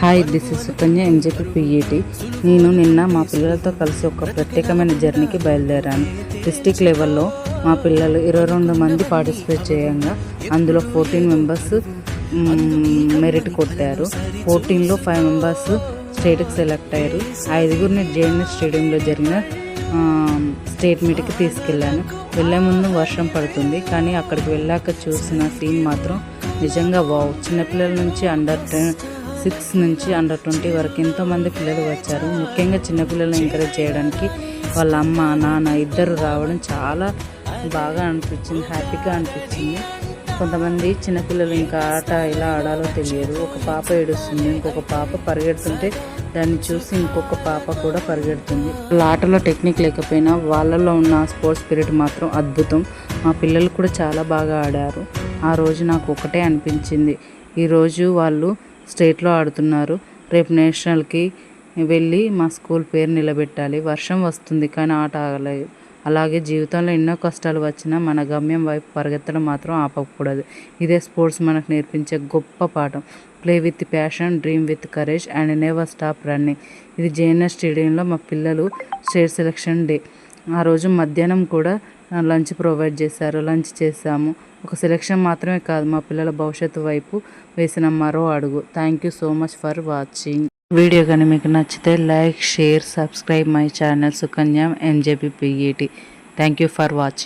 Hi, this is Sukanya MJP PET. నేను నిన్న మా పిల్లలతో కలిసి ఒక ప్రత్యేకమైన జర్నీకి బయలుదేరాను. డిస్టిక్ లెవెల్లో మా పిల్లలు 22 మంది పార్టిసిపేట్ చేయంగా అందులో 14 మెంబర్స్ మెరిట్ కొట్టారు. 14లో 5 మెంబర్స్ స్టేట్కి సెలెక్ట్ అయ్యారు. 5గురిని జేఎన్ఎస్ స్టేడియంలో జరిగిన స్టేట్ మీట్కి తీసుకెళ్ళాను. వెళ్ళే ముందు వర్షం పడుతుంది, కానీ అక్కడికి వెళ్ళాక చూసిన సీన్ మాత్రం నిజంగా వావ్. చిన్నపిల్లల నుంచి అండర్ 6 నుంచి అండర్ 20 వరకు ఎంతోమంది పిల్లలు వచ్చారు. ముఖ్యంగా చిన్నపిల్లలను ఎంకరేజ్ చేయడానికి వాళ్ళ అమ్మ నాన్న ఇద్దరు రావడం చాలా బాగా అనిపించింది, హ్యాపీగా అనిపించింది. కొంతమంది చిన్నపిల్లలు ఇంకా ఆట ఎలా ఆడాలో తెలియదు. ఒక పాప ఏడుస్తుంది, ఇంకొక పాప పరిగెడుతుంటే దాన్ని చూసి ఇంకొక పాప కూడా పరిగెడుతుంది. వాళ్ళ ఆటలో టెక్నిక్ లేకపోయినా వాళ్ళలో ఉన్న స్పోర్ట్స్ స్పిరిట్ మాత్రం అద్భుతం. మా పిల్లలు కూడా చాలా బాగా ఆడారు. ఆ రోజు నాకు ఒకటే అనిపించింది, ఈరోజు వాళ్ళు స్టేట్లో ఆడుతున్నారు, రేపు నేషనల్కి వెళ్ళి మా స్కూల్ పేరు నిలబెట్టాలి. వర్షం వస్తుంది కానీ ఆట ఆగలేదు. అలాగే జీవితంలో ఎన్నో కష్టాలు వచ్చినా మన గమ్యం వైపు పరిగెత్తడం మాత్రం ఆపకూడదు. ఇదే స్పోర్ట్స్ మనకు నేర్పించే గొప్ప పాఠం. Play with passion, dream with courage and never stop running. ఇది జేఎన్ఎస్ స్టేడియంలో మా పిల్లలు స్టేట్ సెలక్షన్ డే. ఆ రోజు మధ్యాహ్నం కూడా లంచ్ ప్రొవైడ్ చేశారు. లంచ్ చేశాము. ఒక సెలక్షన్ మాత్రమే కాదు, మా పిల్లల భవిష్యత్తు వైపు వేసిన మరో అడుగు. Thank you so much for watching. Video కానీ మీకు నచ్చితే like, share, subscribe my channel Sukanya MJP PET. Thank you for watching.